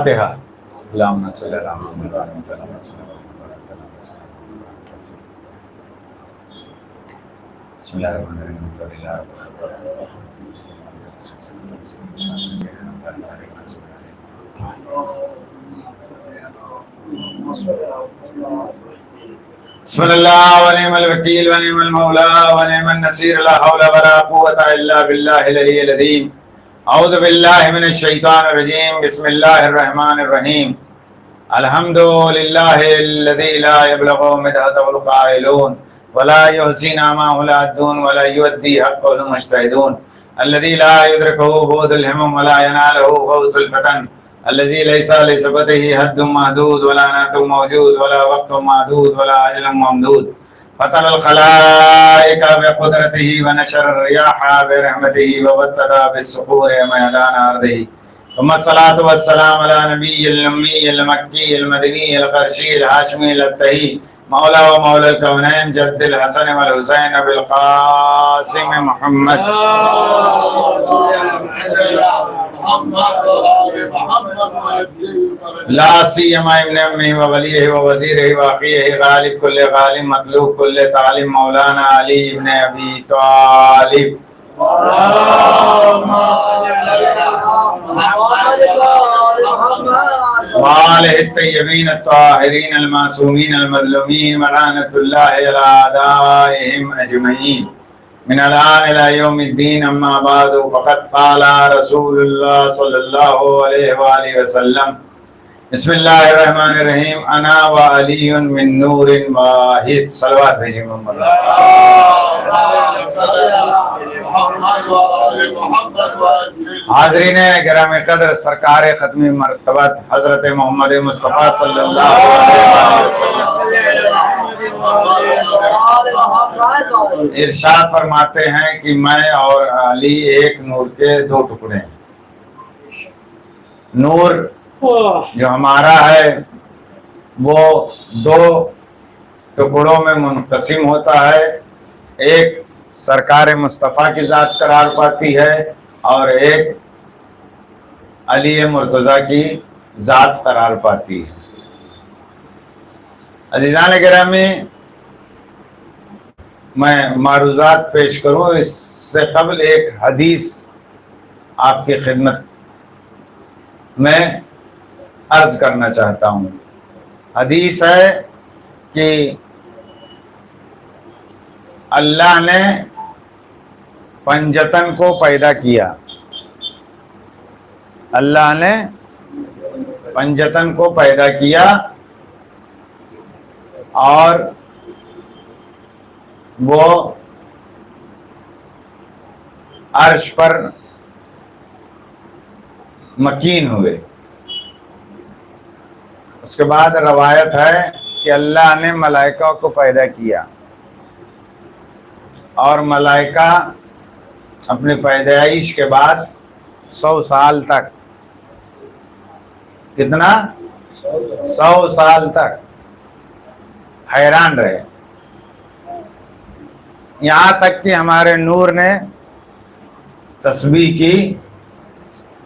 فاتحہ۔ اللہم صلی اللہ علیہ وسلم۔ بسم اللہ الرحمن الرحیم۔ بسم اللہ ونعم الوکیل ونعم المولا ونعم النصیر، لا حول ولا قوة الا باللہ العلی العظیم۔ اعوذ باللہ من الشیطان الرجیم، بسم اللہ الرحمن الرحیم۔ الحمد للہ الذی لا یبلغ مدحته القائلون ولا یحصی نعمه العادون ولا یؤدی حقه المجتہدون، الذی لا یدرکه بعد الہمم ولا ینالہ غوث الفتن، الذي ليس لصفته حد محدود ولا نعت موجود ولا وقت معدود ولا أجل ممدود، فطر الخلائق بقدرته ونشر الرياح برحمته وابتدى بالصخور ميدان أرضه، ثم الصلاة والسلام على نبي الأمي المكي المدني القرشي الهاشمي الابتهي، مولا ومولى الكونين جد الحسن والحسين بالقاسم محمد لا سيما ابن امه ووليه ووزيره واخيه غالب كل غالب مطلوب كل طالب مولانا علي ابن ابي طالب وآله الطيبين الطاهرين المعصومين المظلومين ولعنة الله على أعدائهم أجمعين من الآن إلى يوم الدين، أما بعد، فقد قال رسول الله صلى الله عليه وآله وسلم: بسم الله الرحمن الرحيم، أنا وعلي من نور واحد۔ صلوات بھیجیں محمد۔ حاضرین گرامی قدر، سرکار ختمی مرتبت حضرت محمد مصطفیٰ صلی اللہ علیہ وسلم ارشاد فرماتے ہیں کہ میں اور علی ایک نور کے دو ٹکڑے ہیں۔ نور جو ہمارا ہے وہ دو ٹکڑوں میں منقسم ہوتا ہے، ایک سرکار مصطفیٰ کی ذات قرار پاتی ہے اور ایک علی مرتضیٰ کی ذات قرار پاتی ہے۔ عزیزان گرامی، میں معروضات پیش کروں اس سے قبل ایک حدیث آپ کی خدمت میں عرض کرنا چاہتا ہوں۔ حدیث ہے کہ اللہ نے پنجتن کو پیدا کیا، اللہ نے پنجتن کو پیدا کیا اور وہ عرش پر مکین ہوئے۔ اس کے بعد روایت ہے کہ اللہ نے ملائکہ کو پیدا کیا اور ملائکہ اپنے پیدائش کے بعد 100 سال تک، کتنا؟ 100 سال تک حیران رہے، یہاں تک کہ ہمارے نور نے تسبیح کی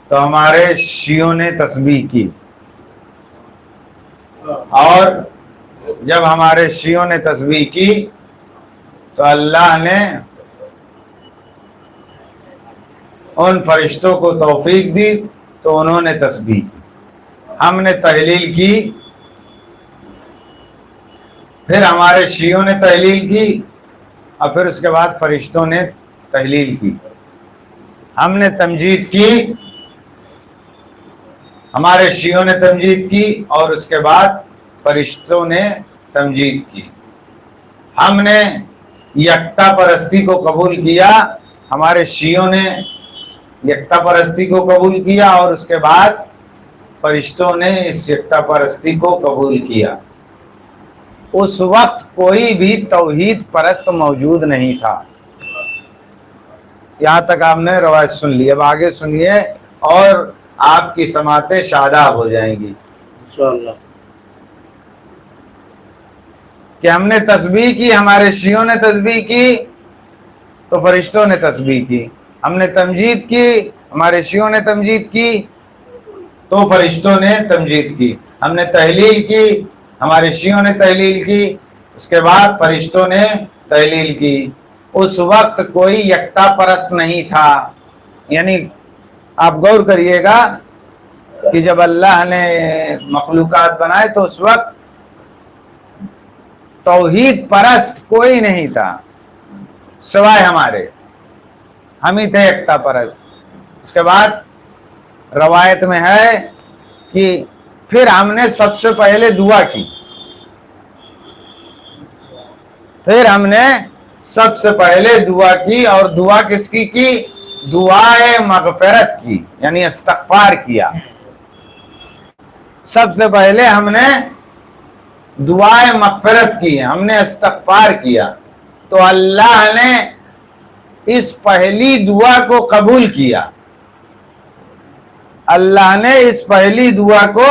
تو ہمارے شیعوں نے تسبیح کی، اور جب ہمارے شیعوں نے تسبیح کی تو اللہ نے ان فرشتوں کو توفیق دی تو انہوں نے تسبیح کی، ہم نے تحلیل کی، پھر ہمارے شیعوں نے تحلیل کی اور پھر اس کے بعد فرشتوں نے تحلیل کی، ہم نے تمجید کی، ہمارے شیعوں نے تمجید کی اور اس کے بعد فرشتوں نے تمجید کی، ہم نے یکتا پرستی کو قبول کیا، ہمارے شیعوں نے یکتا پرستی کو قبول کیا اور اس کے بعد فرشتوں نے اس یکتا پرستی کو قبول کیا۔ اس وقت کوئی بھی توحید پرست موجود نہیں تھا۔ یہاں تک آپ نے روایت سن لی، اب آگے سنیے اور آپ کی سماعتیں شاداب ہو جائیں گی انشاءاللہ۔ کہ ہم نے تسبیح کی، ہمارے شیعوں نے تسبیح کی تو فرشتوں نے تسبیح کی، ہم نے تمجید کی، ہمارے شیعوں نے تمجید کی تو فرشتوں نے تمجید کی، ہم نے تحلیل کی، ہمارے شیعوں نے تحلیل کی، اس کے بعد فرشتوں نے تحلیل کی۔ اس وقت کوئی یکتا پرست نہیں تھا، یعنی آپ غور کریے گا کہ جب اللہ نے مخلوقات بنائے تو اس وقت توحید پرست کوئی نہیں تھا سوائے ہمارے، ہم ہی تھے یکتا پرست۔ اس کے بعد روایت میں ہے کہ پھر ہم نے سب سے پہلے دعا کی، پھر ہم نے سب سے پہلے دعا کی، اور دعا کس کی؟ دعائے مغفرت کی، یعنی استغفار کیا۔ سب سے پہلے ہم نے دعائے مغفرت کی، ہم نے استغفار کیا، تو اللہ نے اس پہلی دعا کو قبول کیا، اللہ نے اس پہلی دعا کو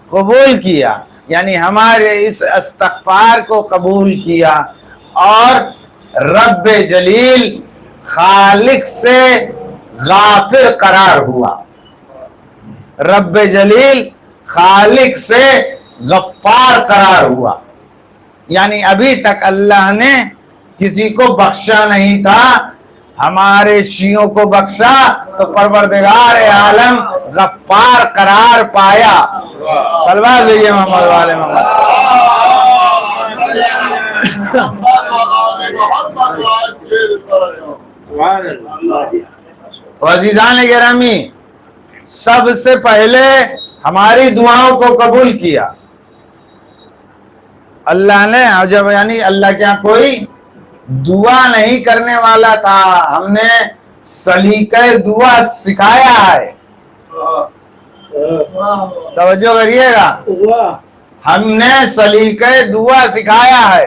قبول کیا، یعنی ہمارے اس استغفار کو قبول کیا، اور رب جلیل خالق سے غافر قرار ہوا، رب جلیل خالق سے غفار قرار ہوا، یعنی ابھی تک اللہ نے کسی کو بخشا نہیں تھا، ہمارے شیعوں کو بخشا تو پروردگار عالم غفار قرار پایا۔ صلوات بھیجئے محمد والے محمد۔ عزیزان گرامی، سب سے پہلے ہماری دعاؤں کو قبول کیا اللہ نے، جب یعنی اللہ کے یہاں کوئی دعا نہیں کرنے والا تھا، ہم نے سلیقہ دعا سکھایا ہے، توجہ کریے گا، ہم نے سلیقہ دعا سکھایا ہے۔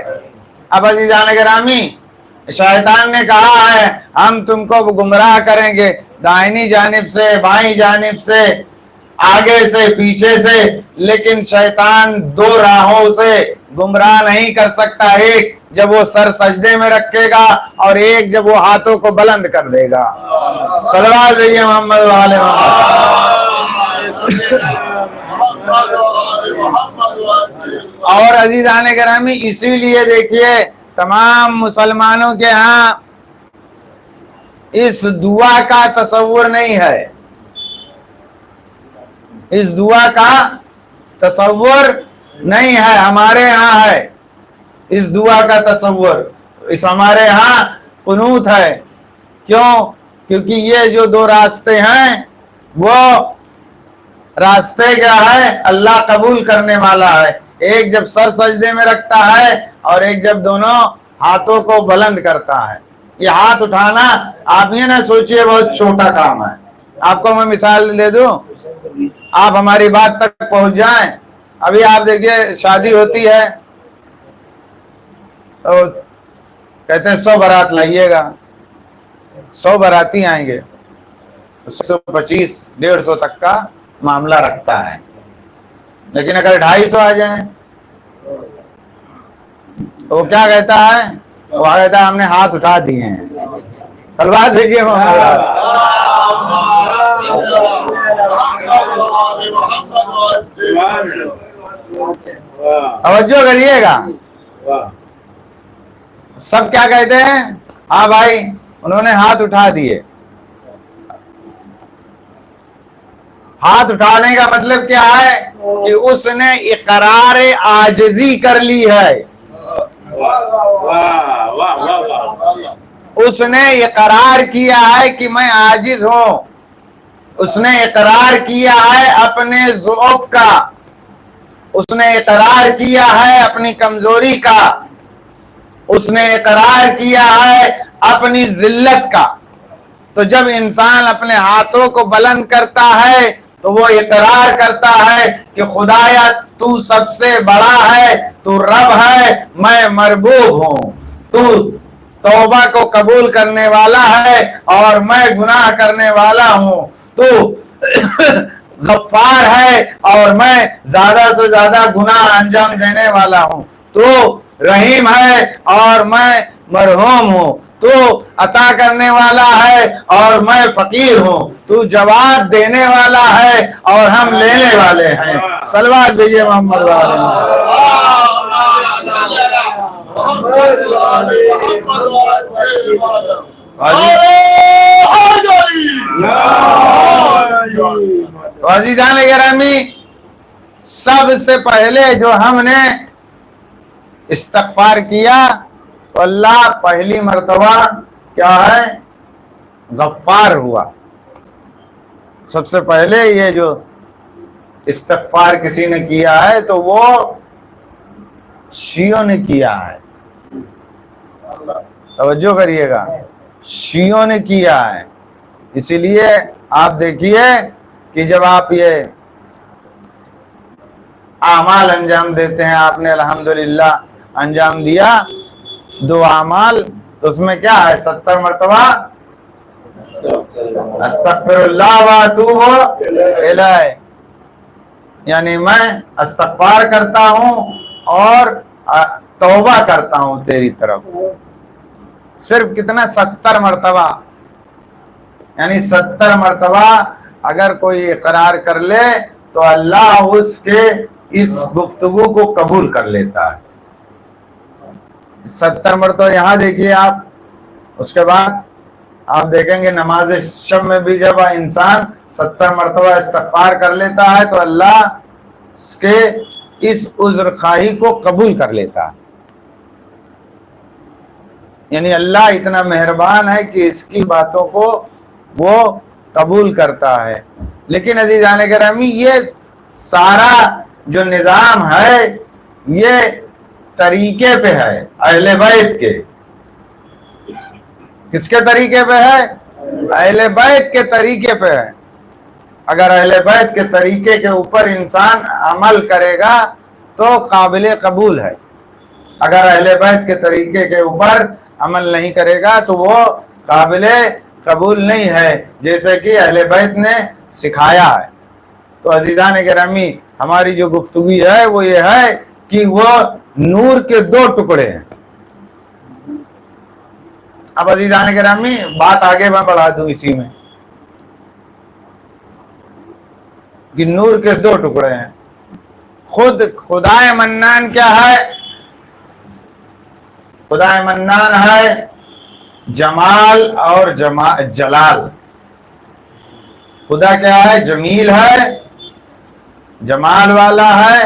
اب عزیزان گرامی، شیطان نے کہا ہے ہم تم کو گمراہ کریں گے، دائنی جانب سے، بائیں جانب سے، آگے سے، پیچھے سے، لیکن شیطان دو راہوں سے گمراہ نہیں کر سکتا، ایک جب وہ سر سجدے میں رکھے گا، اور ایک جب وہ ہاتھوں کو بلند کر دے گا۔ صلوات بھیجئے محمد والے محمد۔ اور عزیزان گرامی، اسی لیے دیکھیے تمام مسلمانوں کے ہاں اس دعا کا تصور نہیں ہے، اس دعا کا تصور نہیں ہے، ہمارے ہاں ہے اس دعا کا تصور، اس ہمارے ہاں قنوت ہے۔ کیوں؟ کیونکہ یہ جو دو راستے ہیں، وہ راستے کیا ہے؟ اللہ قبول کرنے والا ہے، ایک جب سر سجدے میں رکھتا ہے، اور ایک جب دونوں ہاتھوں کو بلند کرتا ہے۔ یہ ہاتھ اٹھانا آپ یہ نہ سوچئے بہت چھوٹا کام ہے، آپ کو میں مثال دے دوں، آپ ہماری بات تک پہنچ جائیں۔ ابھی آپ دیکھیے شادی ہوتی ہے تو کہتے ہیں 100 بارات لائیے گا، 100 باراتی آئیں گے، 125 150 تک کا معاملہ رکھتا ہے، لیکن اگر 250 آ جائیں تو وہ کیا کہتا ہے؟ وہ کہتا ہے ہم نے ہاتھ اٹھا دیے ہیں۔ صلوات بھیجئے محمد۔ توجہ کریے گا، سب کیا کہتے ہیں؟ ہاں بھائی انہوں نے ہاتھ اٹھا دیے۔ ہاتھ اٹھانے کا مطلب کیا ہے؟ کہ اس نے اقرار عاجزی کر لی ہے، اس نے اقرار کیا ہے کہ میں عاجز ہوں، اس نے اقرار کیا ہے اپنے ضعف کا، اس نے اقرار کیا ہے اپنی کمزوری کا، اس نے اقرار کیا ہے اپنی ذلت کا۔ تو جب انسان اپنے ہاتھوں کو بلند کرتا ہے تو وہ اقرار کرتا ہے کہ خدایا تو سب سے بڑا ہے، تو رب ہے، میں مربوب ہوں، تو توبہ کو قبول کرنے والا ہے اور میں گناہ کرنے والا ہوں، تو غفار ہے اور میں زیادہ سے زیادہ گناہ انجام دینے والا ہوں، تو رحیم ہے اور میں مرحوم ہوں، تو عطا کرنے والا ہے اور میں فقیر ہوں، تو جواب دینے والا ہے اور ہم لینے والے ہیں۔ صلوات بھیجیے محمد والے۔ تو عزیزان گرامی، سب سے پہلے جو ہم نے استغفار کیا تو اللہ پہلی مرتبہ کیا ہے؟ غفار ہوا۔ سب سے پہلے یہ جو استغفار کسی نے کیا ہے تو وہ شیعوں نے کیا ہے، توجہ کریے گا، شیعوں نے کیا ہے۔ اسی لیے آپ دیکھیے کہ جب آپ یہ اعمال انجام دیتے ہیں، آپ نے الحمدللہ انجام دیا 2 اعمال، تو اس میں کیا ہے؟ 70 مرتبہ استغفر اللہ واتوب الیہ، یعنی میں استغفار کرتا ہوں اور توبہ کرتا ہوں تیری طرف۔ صرف کتنا؟ 70 مرتبہ، یعنی 70 مرتبہ اگر کوئی اقرار کر لے تو اللہ اس کے اس گفتگو کو قبول کر لیتا ہے۔ 70 مرتبہ یہاں دیکھیے آپ۔ اس کے بعد آپ دیکھیں گے نماز شب میں بھی جب انسان 70 مرتبہ استغفار کر لیتا ہے تو اللہ اس کے اس عذر خواہی کو قبول کر لیتا ہے۔ یعنی اللہ اتنا مہربان ہے کہ اس کی باتوں کو وہ قبول کرتا ہے۔ لیکن عزیزان گرامی، یہ سارا جو نظام ہے یہ طریقے پہ ہے اہل بیت کے۔ کس کے طریقے پہ ہے؟ اہل بیت کے طریقے پہ ہے۔ اگر اہل بیت کے طریقے کے اوپر انسان عمل کرے گا تو قابل قبول ہے، اگر اہل بیت کے طریقے کے اوپر عمل نہیں کرے گا تو وہ قابل قبول نہیں ہے، جیسے کہ اہل بیت نے سکھایا ہے۔ تو عزیزان گرامی، ہماری جو گفتگو ہے وہ یہ ہے کہ وہ نور کے 2 ٹکڑے ہیں۔ اب عزیزان گرامی بات آگے میں بڑھا دوں اسی میں کہ نور کے 2 ٹکڑے ہیں۔ خود خدائے منان کیا ہے؟ خدائے منان ہے جمال اور جلال۔ خدا کیا ہے؟ جمیل ہے، جمال والا ہے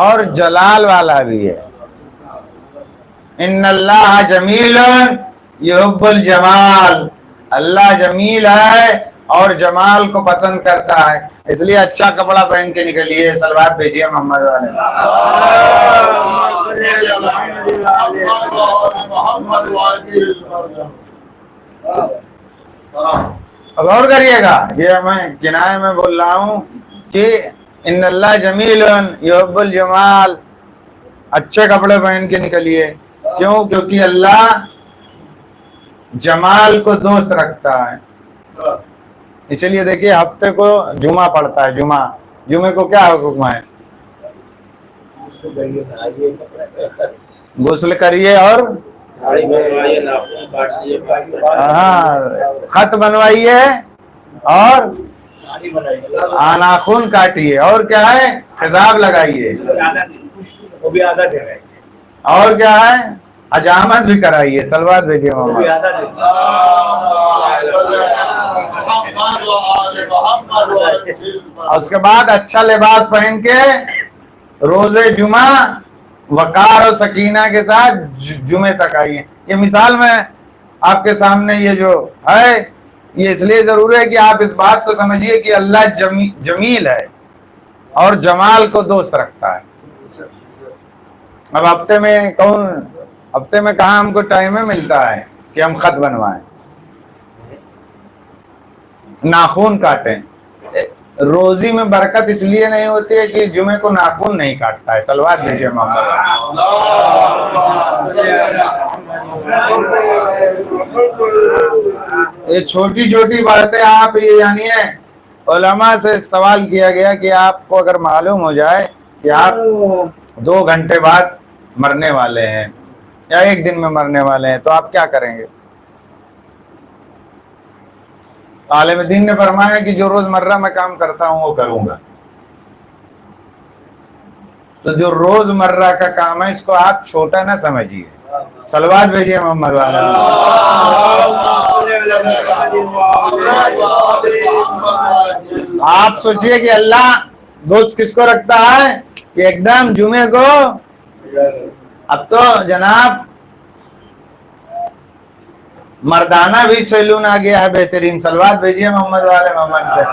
اور جلال والا بھی ہے۔ ان اللہ جمیل یحب الجمال، اللہ جمیل ہے اور جمال کو پسند کرتا ہے۔ اس لیے اچھا کپڑا پہن کے نکلیے، صلوات بھیجیے محمد والے۔ اب غور کریے گا، یہ میں کنایے میں بول رہا ہوں کہ ان اللہ جمیل یحب الجمال، اچھے کپڑے پہن کے نکلیے۔ کیوں؟ کیونکہ اللہ جمال کو دوست رکھتا ہے۔ اسی لیے دیکھیے ہفتے کو جمعہ پڑتا ہے، جمعے کو کیا حکم ہے؟ غسل کریے اور خط بنوائیے اور ناخن کاٹیے، اور کیا ہے؟ خضاب لگائیے، اور کیا ہے؟ حجامت بھی کرائیے۔ صلوات بھیجیے محمد۔ اور اس کے بعد اچھا لباس پہن کے روز جمعہ وقار اور سکینہ کے ساتھ جمعے تک آئیے۔ یہ مثال میں آپ کے سامنے یہ جو ہے، یہ اس لیے ضروری ہے کہ آپ اس بات کو سمجھیے کہ اللہ جمیل ہے اور جمال کو دوست رکھتا ہے۔ اب ہفتے میں کہاں ہم کو ٹائم میں ملتا ہے کہ ہم خط بنوائیں، ناخون کاٹیں۔ روزی میں برکت اس لیے نہیں ہوتی ہے کہ جمعے کو ناخون نہیں کاٹتا ہے۔ صلوات بھیجیے محمد۔ یہ چھوٹی چھوٹی باتیں آپ یہ جانیے، علماء سے سوال کیا گیا کہ آپ کو اگر معلوم ہو جائے کہ آپ 2 گھنٹے بعد مرنے والے ہیں یا 1 دن میں مرنے والے ہیں تو آپ کیا کریں گے؟ عالم دین نے فرمایا کہ جو روزمرہ میں کام کرتا ہوں وہ کروں گا. تو جو روزمرہ کا کام ہے اس کو آپ چھوٹا نہ سمجھیے. صلوات بھیجیے محمد والا. آپ سوچئے کہ اللہ دوست کس کو رکھتا ہے کہ ایک دم جمعے کو. اب تو جناب مردانہ بھی سیلون آ گیا ہے بہترین. صلوات بھیجیے محمد والے محمد پہ.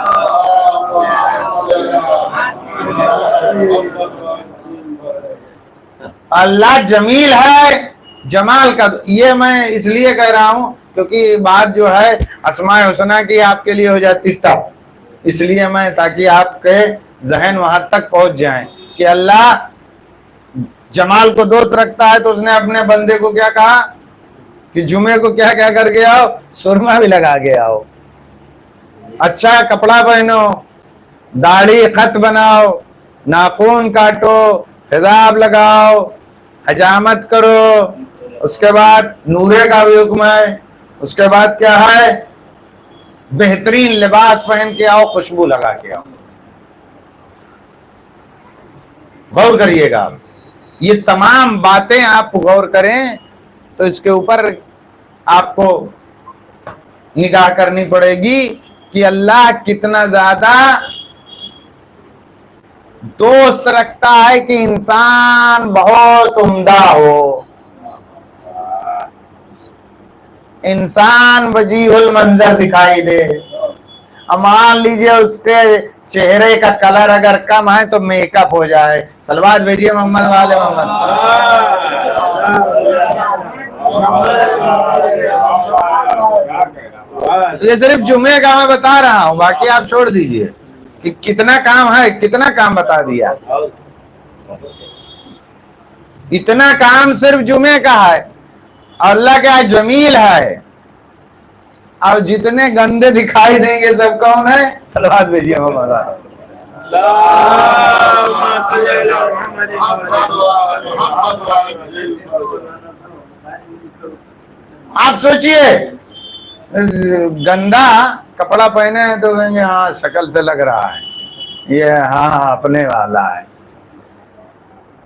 اللہ جمیل ہے. جمال کا یہ میں اس لیے کہہ رہا ہوں کیونکہ بات جو ہے اسماء حسنہ کی آپ کے لیے ہو جاتی ٹف، اس لیے میں تاکہ آپ کے ذہن وہاں تک پہنچ جائیں کہ اللہ جمال کو دوست رکھتا ہے. تو اس نے اپنے بندے کو کیا کہا کہ جمعے کو کیا کیا کر کے آؤ؟ سرما بھی لگا کے آؤ، اچھا کپڑا پہنو، داڑھی خط بناؤ، ناخن کاٹو، خضاب لگاؤ، حجامت کرو. اس کے بعد نورے کا بھی حکم ہے. اس کے بعد کیا ہے؟ بہترین لباس پہن کے آؤ، خوشبو لگا کے آؤ. غور کریے گا، یہ تمام باتیں آپ غور کریں تو اس کے اوپر آپ کو نگاہ کرنی پڑے گی کہ اللہ کتنا زیادہ دوست رکھتا ہے کہ انسان بہت عمدہ ہو، انسان وجیہ المنظر دکھائی دے. اب مان لیجئے اس کے چہرے کا کلر اگر کم ہے تو میک اپ ہو جائے. صلوات بھیجیے محمد والے محمد. یہ صرف جمعے کا میں بتا رہا ہوں، باقی آپ چھوڑ دیجئے کہ کتنا کام ہے. کتنا کام بتا دیا، اتنا کام صرف جمعے کا ہے. اور اللہ کیا جمیل ہے. اور جتنے گندے دکھائی دیں گے سب کون ہے؟ صلوات بھیجیے محمد. آپ سوچئے گندا کپڑا پہنے ہیں تو کہیں گے ہاں شکل سے لگ رہا ہے یہ ہاں اپنے والا ہے.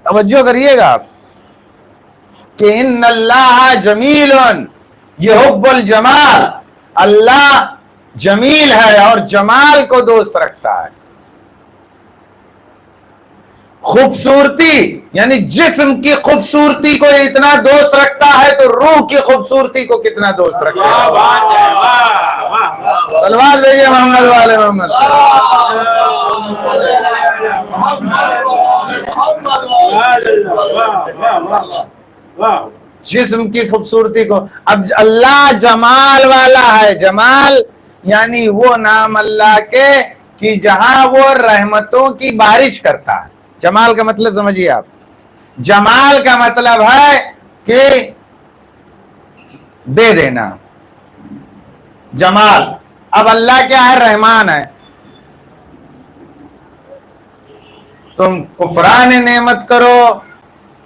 توجہ کریے گا آپ کہ ان اللہ جمیل یحب الجمال. اللہ جمیل ہے اور جمال کو دوست رکھتا ہے. خوبصورتی یعنی جسم کی خوبصورتی کو اتنا دوست رکھتا ہے تو روح کی خوبصورتی کو کتنا دوست رکھتا ہے. صلوات بھیجیے محمد والے محمد. جسم کی خوبصورتی کو. اب اللہ جمال والا ہے. جمال یعنی وہ نام اللہ کے کہ جہاں وہ رحمتوں کی بارش کرتا ہے. جمال کا مطلب سمجھیے آپ. جمال کا مطلب ہے کہ دے دینا. جمال. اب اللہ کیا ہے؟ رحمان ہے. تم کفران نعمت کرو،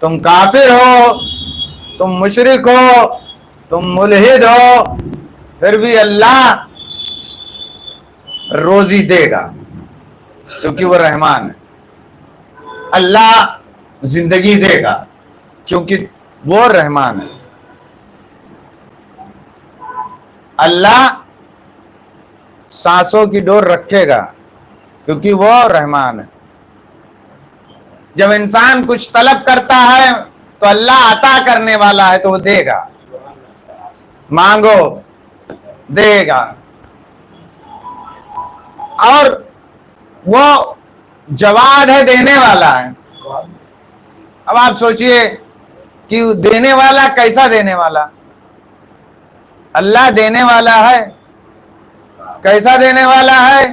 تم کافر ہو، تم مشرک ہو، تم ملحد ہو، پھر بھی اللہ روزی دے گا کیونکہ وہ رحمان ہے. اللہ زندگی دے گا کیونکہ وہ رحمان ہے. اللہ سانسوں کی ڈور رکھے گا کیونکہ وہ رحمان ہے. جب انسان کچھ طلب کرتا ہے تو اللہ عطا کرنے والا ہے تو وہ دے گا. مانگو دے گا. اور وہ جواد ہے، دینے والا ہے. اب آپ سوچئے کہ دینے والا کیسا دینے والا؟ اللہ دینے والا ہے. کیسا دینے والا ہے؟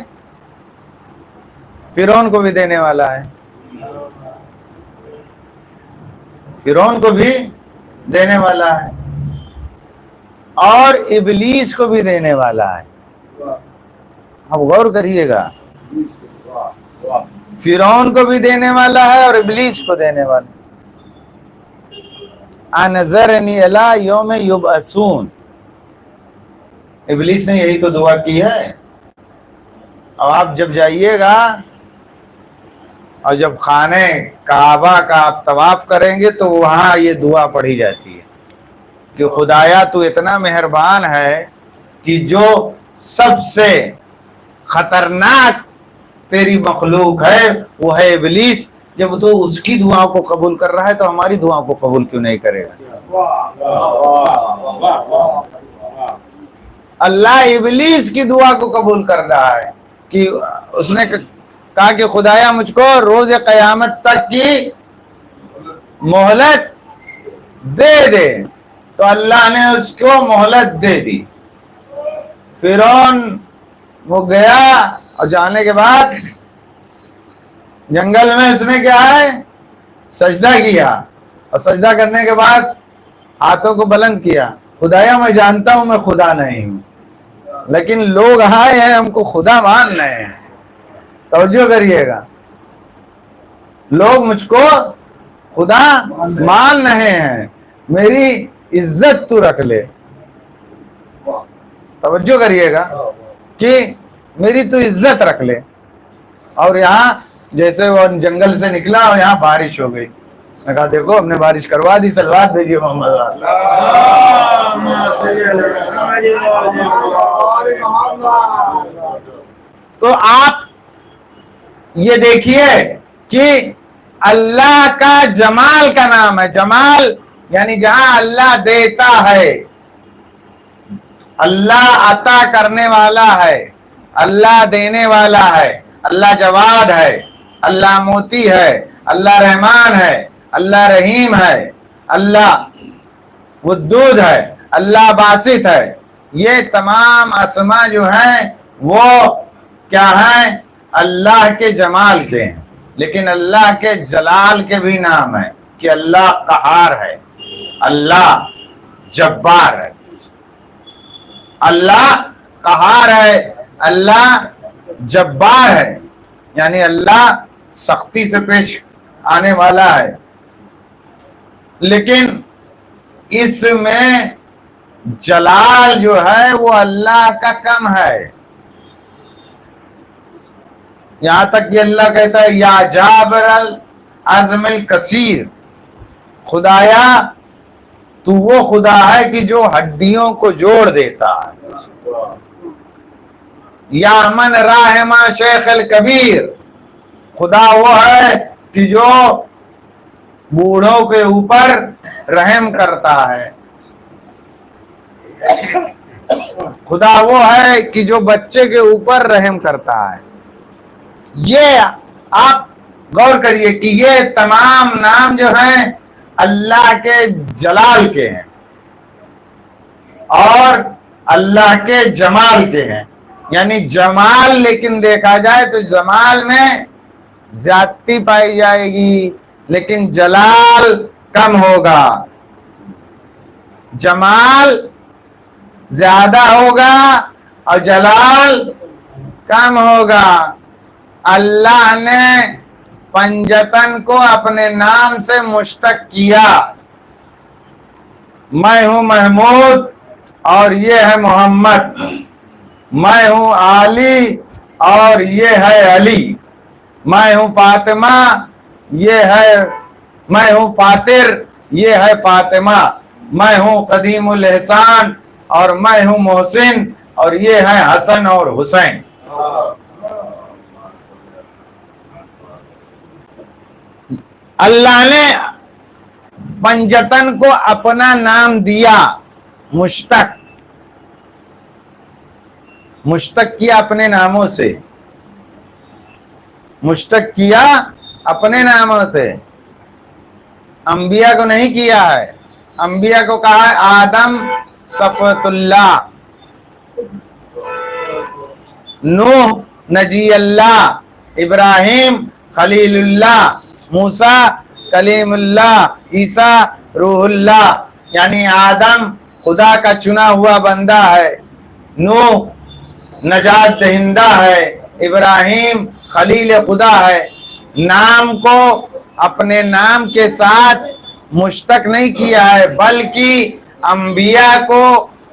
فرعون کو بھی دینے والا ہے، فرعون کو بھی دینے والا ہے اور ابلیس کو بھی دینے والا ہے. اب غور کریے گا، فرعون کو بھی دینے والا ہے اور ابلیس کو دینے والا. انظرنی الی یوم یبعثون. ابلیس نے یہی تو دعا کی ہے اب آپ جب جائیے گا اور جب خانہ کعبہ کا آپ طواف کریں گے تو وہاں یہ دعا پڑھی جاتی ہے کہ خدایا تو اتنا مہربان ہے کہ جو سب سے خطرناک تیری مخلوق ہے وہ ہے ابلیس، جب تو اس کی دعا کو قبول کر رہا ہے تو ہماری دعا کو قبول کیوں نہیں کرے گا؟ اللہ ابلیس کی دعا کو قبول کر رہا ہے کہ اس نے کہا کہ خدایا مجھ کو روز قیامت تک کی مہلت دے دے، تو اللہ نے اس کو مہلت دے دی۔ فرعون وہ گیا اور جانے کے بعد جنگل میں اس نے کیا ہے سجدہ کیا، اور سجدہ کرنے کے بعد ہاتھوں کو بلند کیا، خدایا میں جانتا ہوں میں خدا نہیں ہوں، لیکن لوگ آئے ہیں ہم کو خدا مان رہے ہیں۔ توجہ کریے گا، لوگ مجھ کو خدا مان رہے ہیں، میری عزت تو رکھ لے۔ توجہ کریے گا کہ میری تو عزت رکھ لے۔ اور یہاں جیسے وہ جنگل سے نکلا اور یہاں بارش ہو گئی، اس نے کہا دیکھو ہم نے بارش کروا دی، صلوات بھیجیے محمد۔ تو آپ یہ دیکھیے کہ اللہ کا جمال کا نام ہے، جمال یعنی جہاں اللہ دیتا ہے، اللہ عطا کرنے والا ہے، اللہ دینے والا ہے، اللہ جواد ہے، اللہ موتی ہے، اللہ رحمان ہے، اللہ رحیم ہے، اللہ ودود ہے، اللہ باسط ہے۔ یہ تمام اسما جو ہیں وہ کیا ہیں؟ اللہ کے جمال کے ہیں، لیکن اللہ کے جلال کے بھی نام ہے کہ اللہ قہار ہے، اللہ جبار ہے، اللہ قہار ہے، اللہ جبار ہے، یعنی اللہ سختی سے پیش آنے والا ہے، لیکن اس میں جلال جو ہے وہ اللہ کا کم ہے۔ یہاں تک کہ اللہ کہتا ہے یا جابر العظم الکثیر، خدایا تو وہ خدا ہے کہ جو ہڈیوں کو جوڑ دیتا ہے۔ یا من راہما شیخ الکبیر، خدا وہ ہے کہ جو بوڑھوں کے اوپر رحم کرتا ہے، خدا وہ ہے کہ جو بچے کے اوپر رحم کرتا ہے۔ یہ آپ غور کریے کہ یہ تمام نام جو ہیں اللہ کے جلال کے ہیں اور اللہ کے جمال کے ہیں، یعنی جمال لیکن دیکھا جائے تو جمال میں زیادتی پائی جائے گی لیکن جلال کم ہوگا، جمال زیادہ ہوگا اور جلال کم ہوگا۔ اللہ نے پنجتن کو اپنے نام سے مشتق کیا، میں ہوں محمود اور یہ ہے محمد، میں ہوں علی اور یہ ہے علی، میں ہوں فاطمہ یہ ہے، میں ہوں فاتر یہ ہے فاطمہ، میں ہوں قدیم الاحسان اور میں ہوں محسن اور یہ ہے حسن اور حسین۔ اللہ نے پنجتن کو اپنا نام دیا، مشتق کیا اپنے ناموں سے، مشتق کیا اپنے ناموں سے، انبیاء کو نہیں کیا ہے۔ انبیاء کو کہا ہے آدم صفوت اللہ، نوح نجی اللہ، ابراہیم خلیل اللہ، موسیٰ کلیم اللہ، عیسیٰ روح اللہ، یعنی آدم خدا کا چنا ہوا بندہ ہے، نوح نجات دہندہ ہے، ابراہیم خلیل خدا ہے۔ نام کو اپنے نام کے ساتھ مشتق نہیں کیا ہے بلکہ انبیاء کو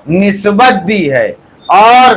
نسبت دی ہے، اور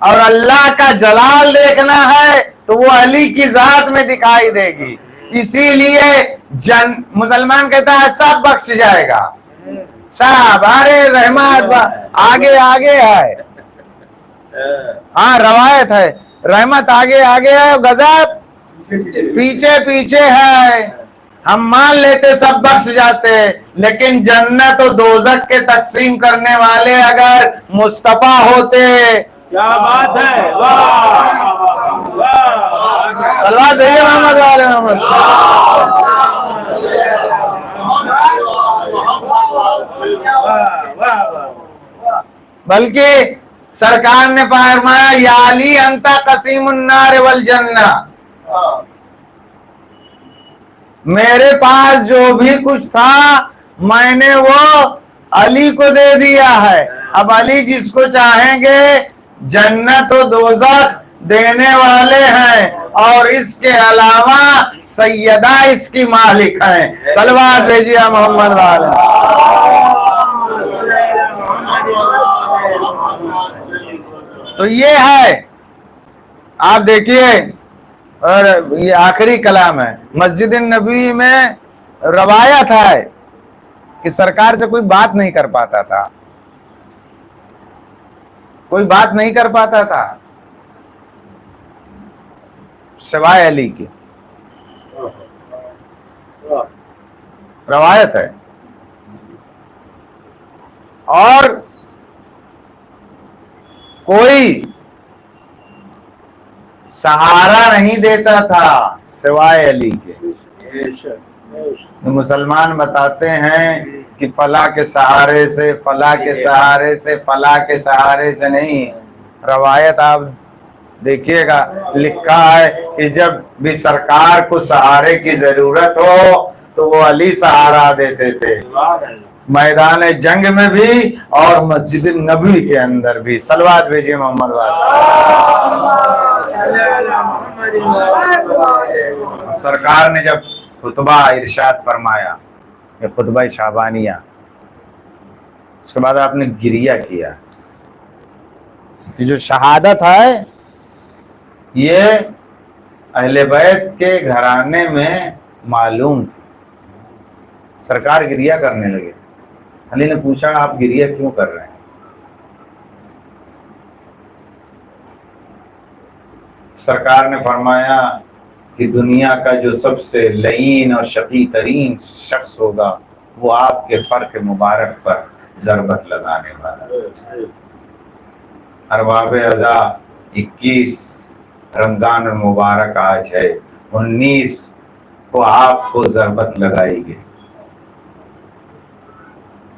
اور اللہ کا جلال دیکھنا ہے تو وہ علی کی ذات میں دکھائی دے گی. اسی لیے مسلمان کہتا ہے سب بخش جائے گا، سب، ارے رحمت آگے آگے ہے. ہاں روایت ہے، رحمت آگے آگے ہے، غضب پیچھے پیچھے ہے. ہم مان لیتے سب بخش جاتے، لیکن جنت و دوزخ کے تقسیم کرنے والے اگر مصطفیٰ ہوتے. کیا بات ہے، واہ صلوات بھیجیے محمد والے محمد. بلکہ سرکار نے فرمایا یا علی انت قسیم النار والجنہ، میرے پاس جو بھی کچھ تھا میں نے وہ علی کو دے دیا ہے. اب علی جس کو چاہیں گے جنت و دوزخ دینے والے ہیں، اور اس کے علاوہ سیدہ اس کی مالک ہیں. صلوات بھیجیے محمد والے. تو یہ ہے، آپ دیکھیے، اور یہ آخری کلام ہے. مسجد النبی میں روایت ہے کہ سرکار سے کوئی بات نہیں کر پاتا تھا، کوئی بات نہیں کر پاتا تھا سوائے علی کے. روایت ہے. اور کوئی سہارا نہیں دیتا تھا سوائے علی کے. مسلمان بتاتے ہیں کہ فلاں کے سہارے سے، فلاں کے سہارے سے، فلاں کے سہارے سے نہیں. روایت آپ دیکھیے گا، لکھا ہے کہ جب بھی سرکار کو سہارے کی ضرورت ہو تو وہ علی سہارا دیتے تھے، میدان جنگ میں بھی اور مسجد النبی کے اندر بھی. صلوات بھیجیے محمد والے. سرکار نے جب خطبہ ارشاد فرمایا، یہ خطبہ شعبانیہ، اس کے بعد آپ نے گریہ کیا. یہ جو شہادت ہے یہ اہل بیت کے گھرانے میں معلوم تھی. سرکار گریہ کرنے لگے. علی نے پوچھا آپ گریہ کیوں کر رہے ہیں؟ سرکار نے فرمایا کہ دنیا کا جو سب سے لعین اور شقی ترین شخص ہوگا وہ آپ کے فرق مبارک پر ضربت لگانے والا. ارباب اعضاء 21 رمضان المبارک آج ہے، 19 کو آپ کو ضربت لگائی گئی.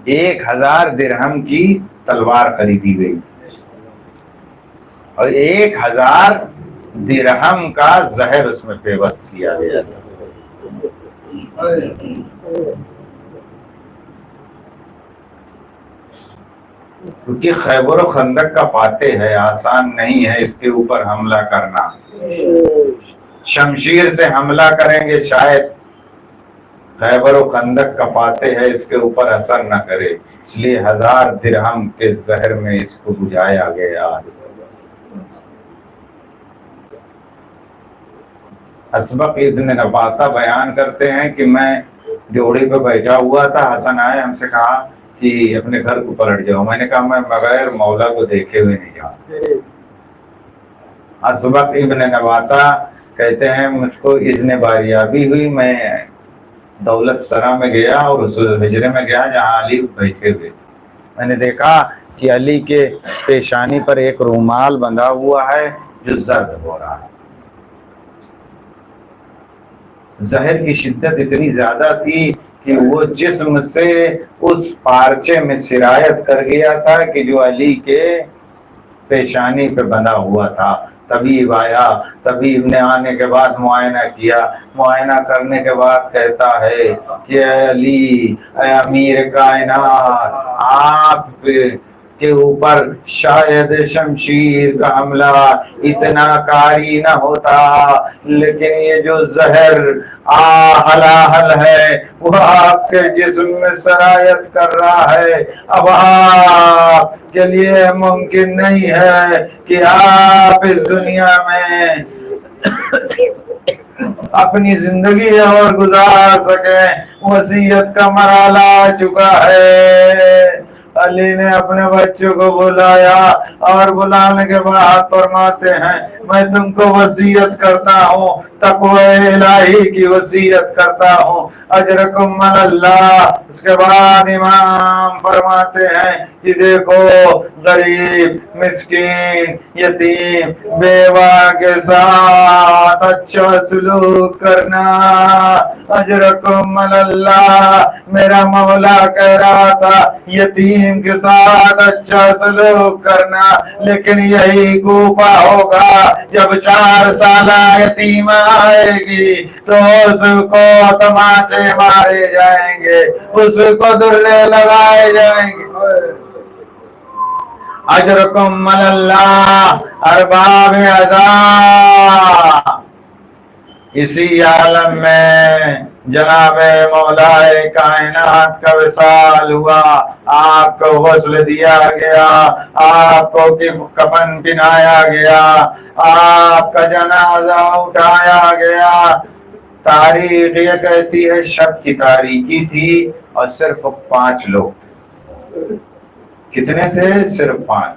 1000 درہم کی تلوار خریدی گئی اور 1000 درہم کا زہر اس میں پیوست کیا گیا. کیونکہ خیبر و خندق کا فاتح ہے، آسان نہیں ہے اس کے اوپر حملہ کرنا. شمشیر سے حملہ کریں گے شاید، خیبر و خندق کا فاتح ہے، اس کے اوپر اثر نہ کرے، اس لیے 1000 درہم کے زہر میں اس کو بجھایا گیا. اسبق ابن نباتہ بیان کرتے ہیں کہ میں ڈیوڑی پہ بیٹھا ہوا تھا، حسن آئے ہم سے کہا کہ اپنے گھر کو پلٹ جاؤ. میں نے کہا میں بغیر مولا کو دیکھے ہوئے نہیں جاؤں. اسبق ابن نباتہ کہتے ہیں مجھ کو اذن باریابی ہوئی، میں دولت سرا میں گیا اور اس حجرے میں گیا جہاں علی بیٹھے ہوئے. میں نے دیکھا کہ علی کے پیشانی پر ایک رومال بندھا ہوا ہے جو زرد ہو رہا ہے. زہر کی شدت اتنی زیادہ تھی کہ وہ جسم سے اس پارچے میں سرایت کر گیا تھا کہ جو علی کے پیشانی پہ بندھا ہوا تھا. طبیب آیا، طبیب نے آنے کے بعد معائنہ کیا، معائنہ کرنے کے بعد کہتا ہے کہ اے علی، اے امیر کائنات، آپ کے اوپر شاید شمشیر کا حملہ اتنا کاری نہ ہوتا، لیکن یہ جو زہر ہلاہل ہے وہ آپ کے جسم میں سرایت کر رہا ہے۔ اب آپ کے لیے ممکن نہیں ہے کہ آپ اس دنیا میں اپنی زندگی اور گزار سکیں، وصیت کا مرحلہ آ چکا ہے۔ علی نے اپنے بچوں کو بلایا اور بلانے کے بعد فرماتے ہیں میں تم کو وصیت کرتا ہوں، تقوی الہی کی وصیت کرتا ہوں، اجرکم علی اللہ۔ اس کے بعد امام فرماتے ہیں کہ دیکھو غریب، مسکین، یتیم، بیوہ کے ساتھ اچھا سلوک کرنا، اجرکم علی اللہ۔ میرا مولا کہہ رہا تھا یتیم کے ساتھ اچھا سلوک کرنا، لیکن یہی کوفہ ہوگا جب 4 سالہ یتیم آئے گی تو اس کو تماچے مارے جائیں گے، اس کو درے لگائے جائیں گے۔ اجرکم علی اللہ ارباب عذاب۔ اسی عالم میں جناب مولا کائنات کا وصال ہوا، آپ کو غسل دیا گیا، آپ کو کفن پہنایا گیا، آپ کا جنازہ اٹھایا گیا۔ تاریخ یہ کہتی ہے شب کی تاریکی تھی اور صرف 5 لوگ۔ کتنے تھے؟ صرف 5۔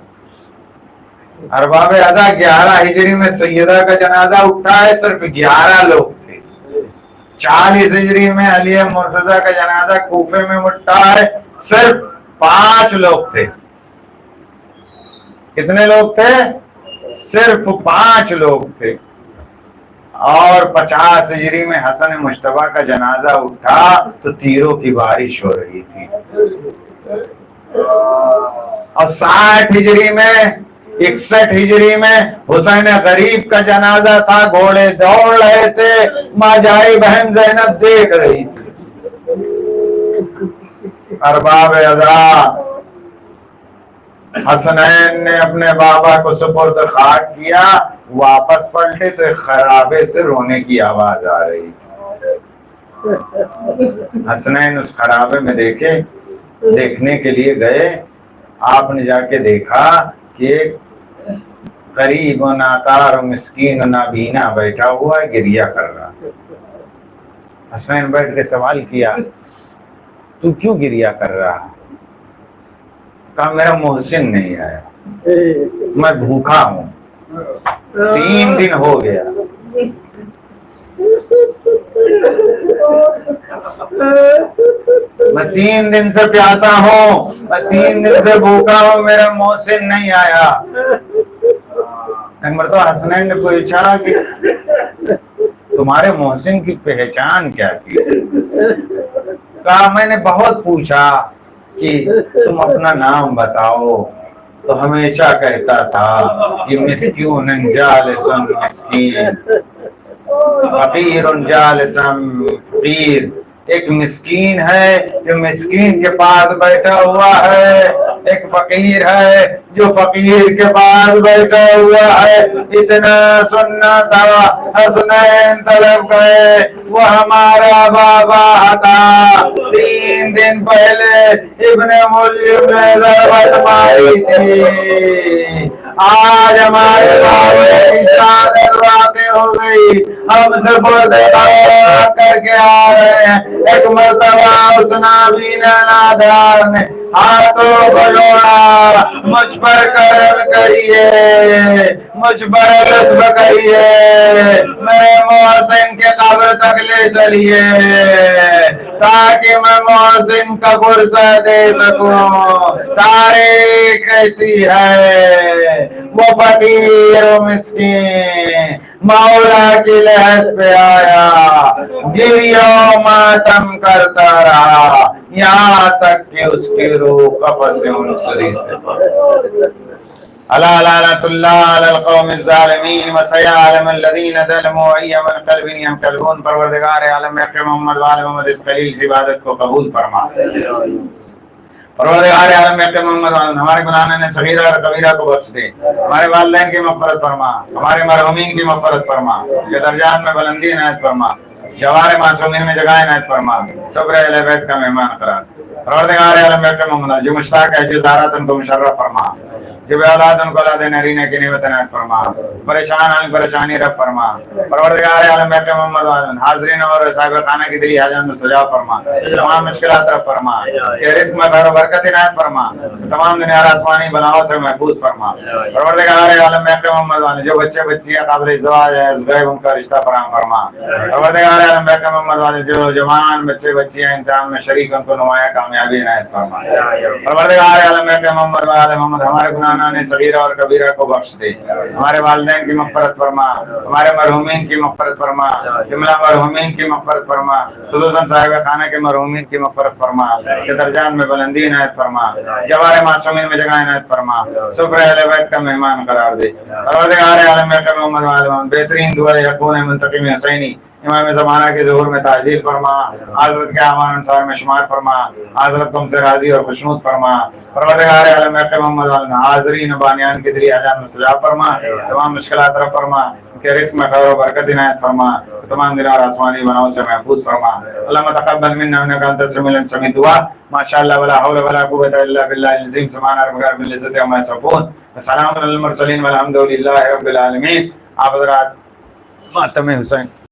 ارباب اعضا 11 ہجری میں سیدہ کا جنازہ اٹھا ہے، صرف 11 لوگ تھے۔ 40 ہجری میں علی مرتضیٰ کا جنازہ کوفے میں اٹھا ہے، صرف 5 لوگ تھے۔ کتنے لوگ تھے؟ صرف 5 لوگ تھے۔ اور 50 ہجری میں حسن مجتبیٰ کا جنازہ اٹھا تو تیروں کی بارش ہو رہی تھی۔ اور 60 ہجری میں 61 ہجری میں حسین غریب کا جنازہ تھا، گھوڑے دوڑ رہے تھے، ماجائی بہن زینب دیکھ رہی تھی۔ ارباب اعضا حسنین نے اپنے بابا کو سپرد خاک کیا، واپس پلٹے تو ایک خرابے سے رونے کی آواز آ رہی تھی۔ حسنین اس خرابے میں دیکھنے کے لیے گئے، آپ نے جا کے دیکھا کہ ایک غریب و ناتار و مسکین و نابینا بیٹھا ہوا ہے، گریہ کر رہا۔ حسنین بیٹھ کے سوال کیا تو کیوں گریہ کر رہا؟ کہا میرا محسن نہیں آیا، میں بھوکا ہوں، 3 دن ہو گیا۔ میں 3 دن سے پیاسا ہوں، میں 3 دن سے بھوکا ہوں، میرا محسن نہیں آیا۔ ایک مرتبہ حسنین نے پوچھا کہ تمہارے محسن کی پہچان کیا تھی؟ کہا میں نے بہت پوچھا کہ تم اپنا نام بتاؤ، تو ہمیشہ کہتا تھا کہ مسکین جالس مسکین، فقیر جالس فقیر۔ ایک مسکین ہے جو مسکین کے پاس بیٹھا ہوا ہے، ایک فقیر ہے جو فقیر کے پاس بیٹھا ہوا ہے۔ اتنا سننا تھا، حسنین طلب گئے، وہ ہمارا بابا تھا، 3 دن پہلے ابن ملجم نے ضربت ماری تھی، آج ہمارے بابے کی شہادت واقع ہو گئی، ہم سے کر کے آ رہے ہیں۔ ایک مرتبہ اس نابینا نادار نے ہاتھوں کو جوڑا، مجھ پر کرم کریے، مجھ پر لطف کریے، میرے محسن کے قبر تک لے چلیے تاکہ میں محسن کا قرصہ دے سکوں۔ تاریخ کہتی ہے وہ فقیر و مسکین مولا کی لحد پہ آیا، گریہ و ماتم کرتا رہا یہاں تک کہ اس کی روح قفس انصری سے الا لعنت اللہ علی القوم الظالمین وسیعلم الذین ظلموا ای منقلب ینقلبون۔ پروردگار عالم حق محمد و آل محمد اس خلیل سے عبادت کو قبول فرما۔ پروردگار عالم کے محمد ہمارے گناہوں صغیرہ اور کبیرہ کو بخش دے، ہمارے والدین کی مغفرت فرما، ہمارے مرحومین کی مغفرت فرما، یہ درجات میں بلندی عنایت فرما، جوار معصومین میں جگہ عنایت فرما، صبر اہل بیت کا مہمان قرار۔ پروردگار عالم کے محمد جو مشتاق ہے جو زارت ان کو مشرف فرما، جو بے اولاد ان کو اولاد نرینہ کی نعمت عنایت فرما، پریشان ان پریشانی رب فرما۔ پروردگار عالم کے محمد حاضرین اور صاحب خانہ کی دلی حاجات میں سجا فرما، تمام مشکلات رب فرما، کہ رزق میں خیر و برکت عنایت فرما، تمام دنیا اور آسمانی بلاؤں سے محفوظ فرما۔ پروردگار عالم کے محمد جو بچے بچیاں قابل ازدواج ہے اس غیب ان کا رشتہ فراہم فرما۔ پروردگار عالم کے محمد جو جوان بچے بچیاں امتحان میں شریک ان کو نمایاں کامیابی عنایت فرما۔ پروردگار عالم کے محمد ہمارے گناہوں نے صغیرہ اور کبیرہ کو بخش دے، ہمارے والدین کی مغفرت فرما، ہمارے مرحومین کی مغفرت فرما، جملہ مرحومین کی مغفرت فرما، خصوصاً صاحب خانہ کے مرحومین کی مغفرت فرما، کہ درجات میں بلندی عنایت فرما، جوار معصومین میں جگہ عنایت فرما، صبر اہل بیت کا مہمان قرار دے۔ پروردگار عالم کے محمد بہترین دعا یقون منتقم حسینی امام زمانہ کے ظہور میں تعجیل فرما، حضرت کے اعوان انصار میں شمار فرما، حضرت تم سے راضی اور خوشنود فرما۔ پروردگار عالم کے محمد حاضرین بانیان کی دلی حاجات میں سجا فرما، تمام مشکلات رب فرما، کہ رزق میں خیر و برکت عنایت فرما، تمام دنیا اور آسمانی بناؤں سے محفوظ فرما۔ اللہم تقبل منا انک انت السمیع العلیم دعا ماشاءاللہ ولا حول ولا قوۃ الا باللہ العظیم سبحان ربک رب العزۃ عما یصفون وسلام علی المرسلین والحمد للہ رب العالمین۔ آپ حضرات ماتم حسین